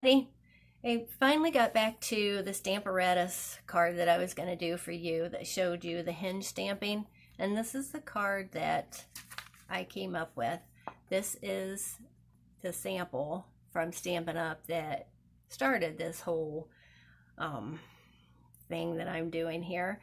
I finally got back to the Stamparatus card that I was going to do for you that showed you the hinge stamping. And this is the card that I came up with. This is the sample from Stampin' Up that started this whole thing that I'm doing here.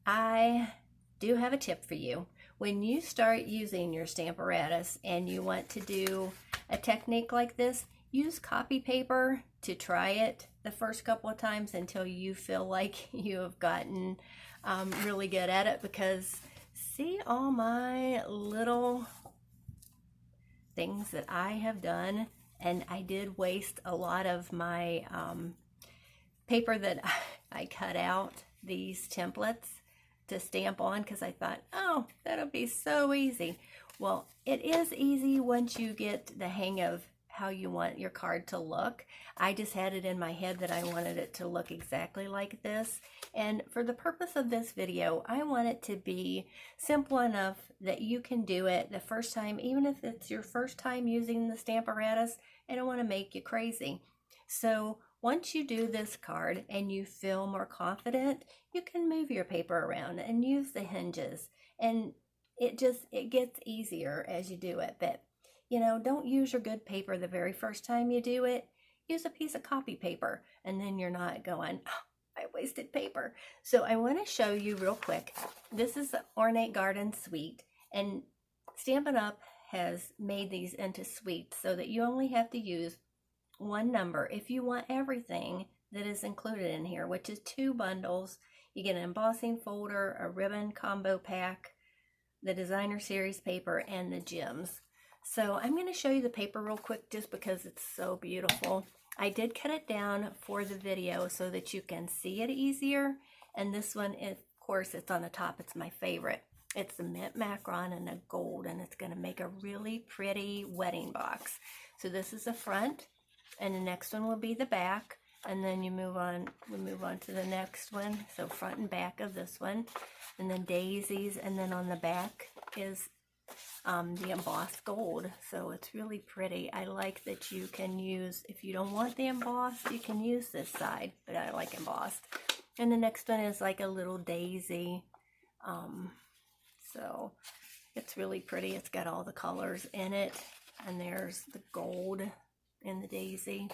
I do have a tip for you. When you start using your Stamparatus and you want to do a technique like this, use copy paper to try it the first couple of times until you feel like you have gotten really good at it, because see all my little things that I have done, and I did waste a lot of my paper that I cut out these templates to stamp on because I thought, oh, that'll be so easy. Well, it is easy once you get the hang of how you want your card to look. I just had it in my head that I wanted it to look exactly like this. And for the purpose of this video, I want it to be simple enough that you can do it the first time, even if it's your first time using the Stamparatus. I don't want to make you crazy. So once you do this card and you feel more confident, you can move your paper around and use the hinges. And it gets easier as you do it. But you know, don't use your good paper the very first time you do it. Use a piece of copy paper, and then you're not going, oh, I wasted paper. So I want to show you real quick. This is the Ornate Garden Suite, and Stampin' Up has made these into suites so that you only have to use one number if you want everything that is included in here, which is 2 bundles. You get an embossing folder, a ribbon combo pack, the designer series paper, and the gems. So I'm going to show you the paper real quick just because it's so beautiful. I did cut it down for the video so that you can see it easier. And this one, of course, it's on the top. It's my favorite. It's the mint macaron and a gold, and it's going to make a really pretty wedding box. So this is the front, and the next one will be the back. And then we move on to the next one. So front and back of this one, and then daisies, and then on the back is the embossed gold. So it's really pretty. I like that you can use, if you don't want the embossed, you can use this side, but I like embossed. And the next one is like a little daisy. So it's really pretty. It's got all the colors in it, and there's the gold in the daisy.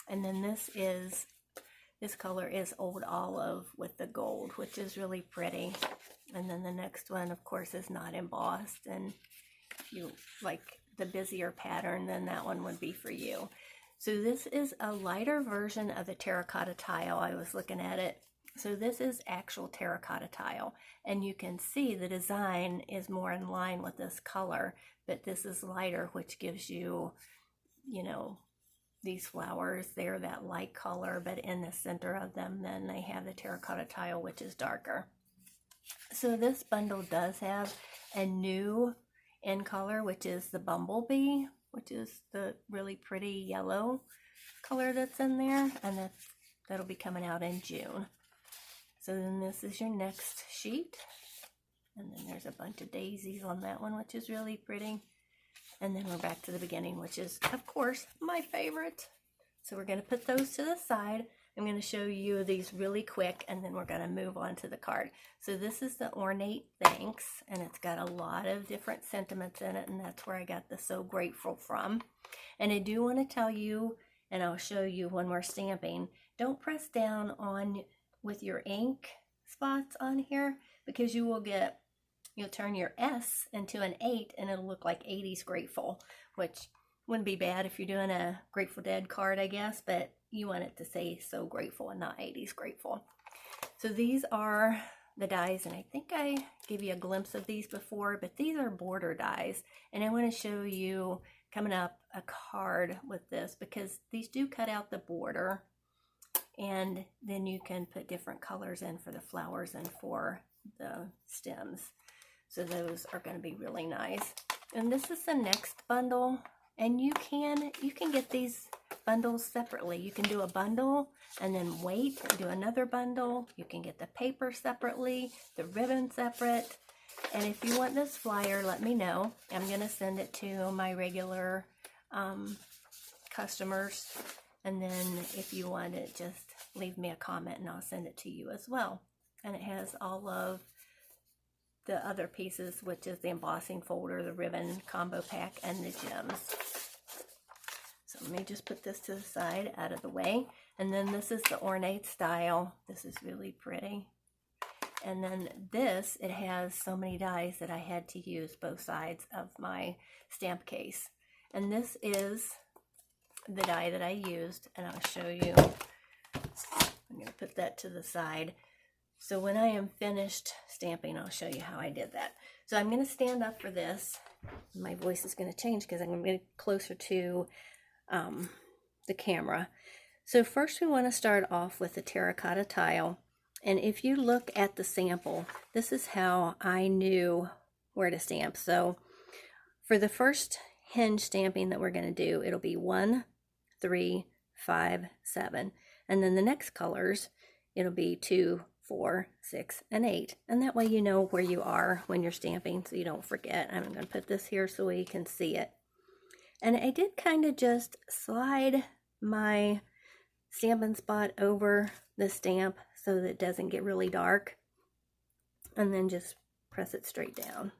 And then this color is Old Olive with the gold, which is really pretty. And then the next one, of course, is not embossed. And if you like the busier pattern, then that one would be for you. So this is a lighter version of the terracotta tile. I was looking at it. So this is actual terracotta tile. And you can see the design is more in line with this color. But this is lighter, which gives you, you know, these flowers. They're that light color, but in the center of them, then they have the terracotta tile, which is darker. So this bundle does have a new in color, which is the bumblebee, which is the really pretty yellow color that's in there, and that'll be coming out in June. So then this is your next sheet, and then there's a bunch of daisies on that one, which is really pretty. And then we're back to the beginning, which is, of course, my favorite. So we're going to put those to the side. I'm going to show you these really quick, and then we're going to move on to the card. So this is the Ornate Thanks, and it's got a lot of different sentiments in it, and that's where I got the So Grateful from. And I do want to tell you, and I'll show you when we're stamping, don't press down on with your ink spots on here, because you'll turn your S into an 8, and it'll look like 80s Grateful, which wouldn't be bad if you're doing a Grateful Dead card, I guess, but you want it to say So Grateful and not 80s Grateful. So these are the dies, and I think I gave you a glimpse of these before, but these are border dies, and I want to show you coming up a card with this, because these do cut out the border, and then you can put different colors in for the flowers and for the stems. So those are going to be really nice. And this is the next bundle, and you can get these bundles separately. You can do a bundle and then wait and do another bundle. You can get the paper separately, the ribbon separate. And if you want this flyer, let me know. I'm going to send it to my regular customers And then if you want it, just leave me a comment and I'll send it to you as well. And it has all of the other pieces, which is the embossing folder, the ribbon combo pack, and the gems. So let me just put this to the side, out of the way. And then this is the Ornate style. This is really pretty. And then this, it has so many dies that I had to use both sides of my stamp case. And this is the die that I used, and I'll show you. I'm going to put that to the side. So when I am finished stamping, I'll show you how I did that. So I'm going to stand up for this. My voice is going to change because I'm going to get closer to the camera. So first we want to start off with the terracotta tile. And if you look at the sample, this is how I knew where to stamp. So for the first hinge stamping that we're going to do, it'll be 1, 3, 5, 7. And then the next colors, it'll be 2, 4, 6, and 8. And that way you know where you are when you're stamping so you don't forget. I'm going to put this here so you can see it. And I did kind of just slide my stamping spot over the stamp so that it doesn't get really dark, and then just press it straight down.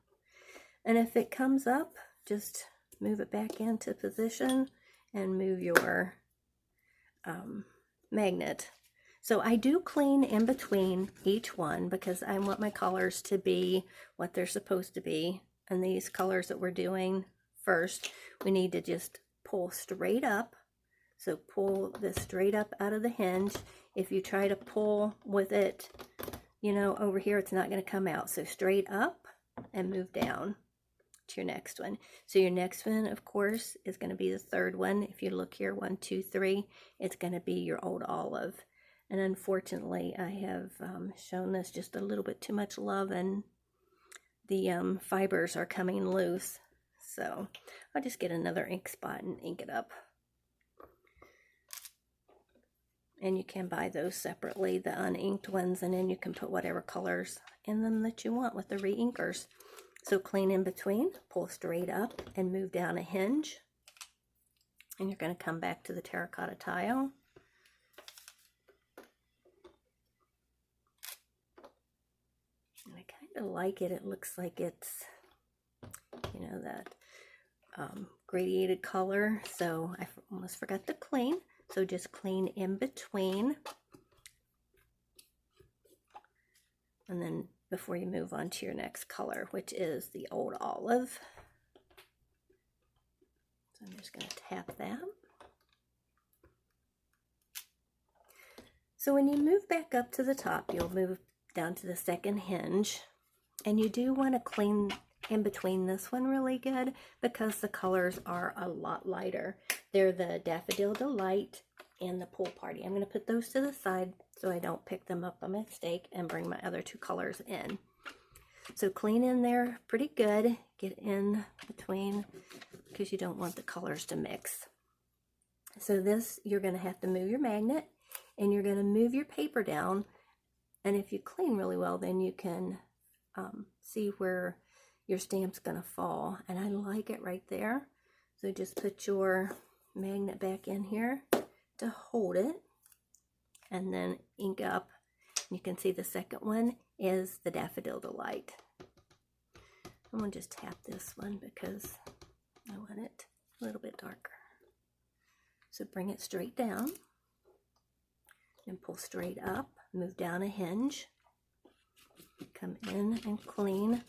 And if it comes up, just move it back into position and move your magnet. So I do clean in between each one because I want my colors to be what they're supposed to be. And these colors that we're doing first, we need to just pull straight up. So pull this straight up out of the hinge. If you try to pull with it, you know, over here, it's not going to come out. So straight up and move down to your next one. So your next one, of course, is going to be the third one. If you look here, 1, 2, 3, it's going to be your old olive. And unfortunately, I have shown this just a little bit too much love, and the fibers are coming loose. So I'll just get another ink spot and ink it up. And you can buy those separately, the uninked ones, and then you can put whatever colors in them that you want with the re-inkers. So clean in between, pull straight up, and move down a hinge. And you're going to come back to the terracotta tile. And I kind of like it. It looks like it's, you know, that gradiated color. So I almost forgot to clean. So just clean in between. And then before you move on to your next color, which is the old olive. So I'm just going to tap that. So when you move back up to the top, you'll move down to the second hinge. And you do want to clean in between this one really good because the colors are a lot lighter. They're the Daffodil Delight and the Pool Party. I'm going to put those to the side so I don't pick them up by mistake and bring my other two colors in. So clean in there pretty good. Get in between because you don't want the colors to mix. So this, you're going to have to move your magnet and you're going to move your paper down. And if you clean really well, then you can see where your stamp's going to fall. And I like it right there. So just put your magnet back in here to hold it and then ink up. You can see the second one is the Daffodil Delight. I'm going to just tap this one because I want it a little bit darker. So bring it straight down and pull straight up, move down a hinge, come in and clean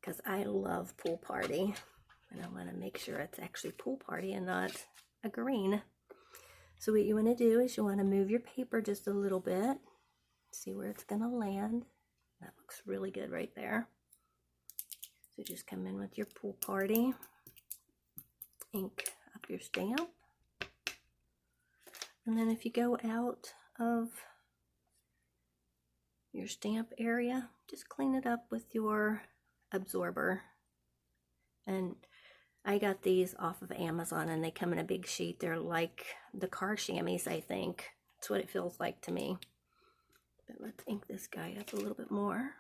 because I love Pool Party and I want to make sure it's actually Pool Party and not a green. So what you want to do is you want to move your paper just a little bit, see where it's going to land. That looks really good right there. So just come in with your Pool Party, ink up your stamp, and then if you go out of your stamp area, just clean it up with your absorber. And I got these off of Amazon and they come in a big sheet. They're like the car chamois, I think. That's what it feels like to me. But let's ink this guy up a little bit more.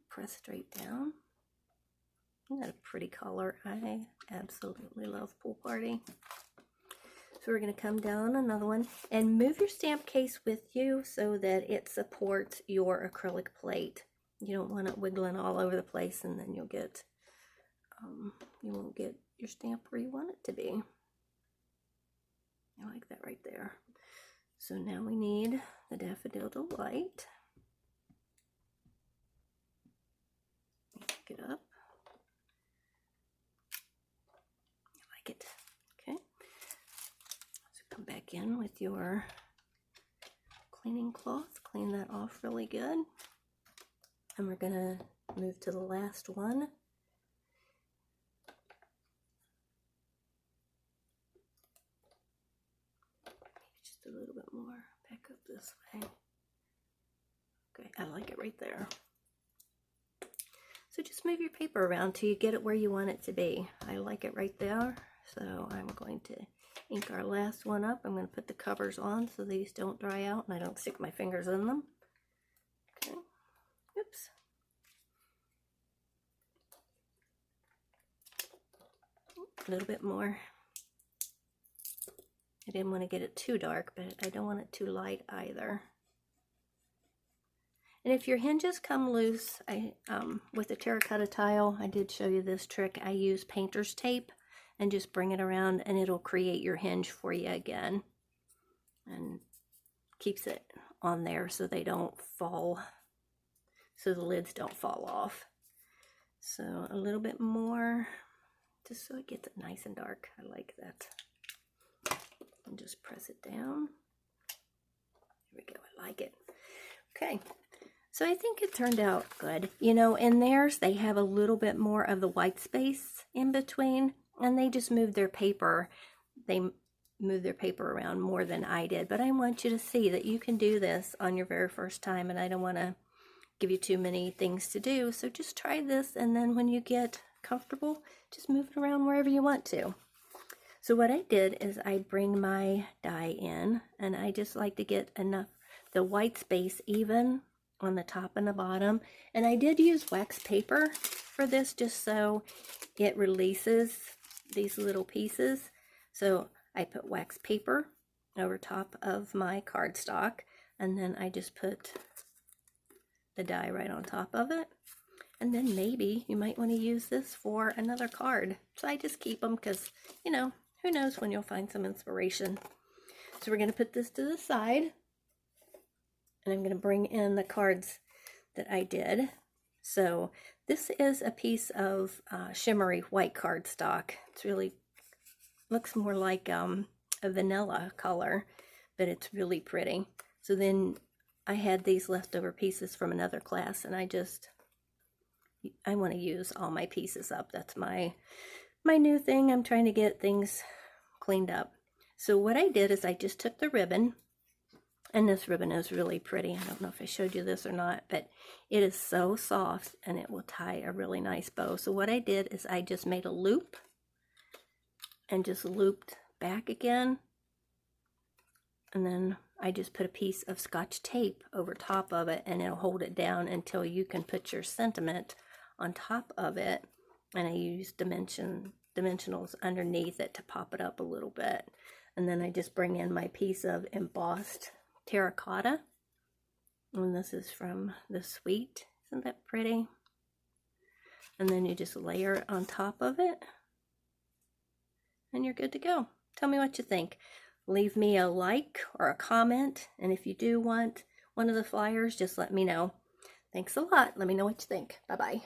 Press straight down. Isn't that a pretty color? I absolutely love Pool Party. So we're going to come down another one and move your stamp case with you so that it supports your acrylic plate. You don't want it wiggling all over the place, and then you'll get, you won't get your stamp where you want it to be. I like that right there. So now we need the Daffodil Delight. Pick it up. I like it. Okay. So come back in with your cleaning cloth. Clean that off really good. And we're going to move to the last one. Just a little bit more. Back up this way. Okay, I like it right there. So just move your paper around till you get it where you want it to be. I like it right there. So I'm going to ink our last one up. I'm going to put the covers on so these don't dry out and I don't stick my fingers in them. Okay. Oops. A little bit more. I didn't want to get it too dark, but I don't want it too light either. And if your hinges come loose, with the terracotta tile, I did show you this trick. I use painter's tape and just bring it around and it'll create your hinge for you again. And keeps it on there so they don't fall, so the lids don't fall off. So a little bit more, just so it gets it nice and dark. I like that. And just press it down. There we go, I like it. Okay. So I think it turned out good. You know, in theirs, they have a little bit more of the white space in between, and they just moved their paper. They moved their paper around more than I did, but I want you to see that you can do this on your very first time, and I don't want to give you too many things to do, so just try this, and then when you get comfortable, just move it around wherever you want to. So what I did is I bring my die in, and I just like to get enough, the white space even on the top and the bottom. And I did use wax paper for this just so it releases these little pieces. So I put wax paper over top of my cardstock, and then I just put the die right on top of it. And then maybe you might want to use this for another card. So I just keep them because, you know, who knows when you'll find some inspiration. So we're going to put this to the side. And I'm going to bring in the cards that I did. So this is a piece of shimmery white cardstock. It's really, looks more like a vanilla color, but it's really pretty. So then I had these leftover pieces from another class, and I want to use all my pieces up. That's my new thing. I'm trying to get things cleaned up. So what I did is I just took the ribbon. And this ribbon is really pretty. I don't know if I showed you this or not, but it is so soft and it will tie a really nice bow. So what I did is I just made a loop and just looped back again. And then I just put a piece of Scotch tape over top of it, and it'll hold it down until you can put your sentiment on top of it. And I used dimensionals underneath it to pop it up a little bit. And then I just bring in my piece of embossed terracotta, and this is from the Sweet. Isn't that pretty? And then you just layer it on top of it, and you're good to go. Tell me what you think. Leave me a like or a comment, and if you do want one of the flyers, just let me know. Thanks a lot. Let me know what you think. Bye-bye.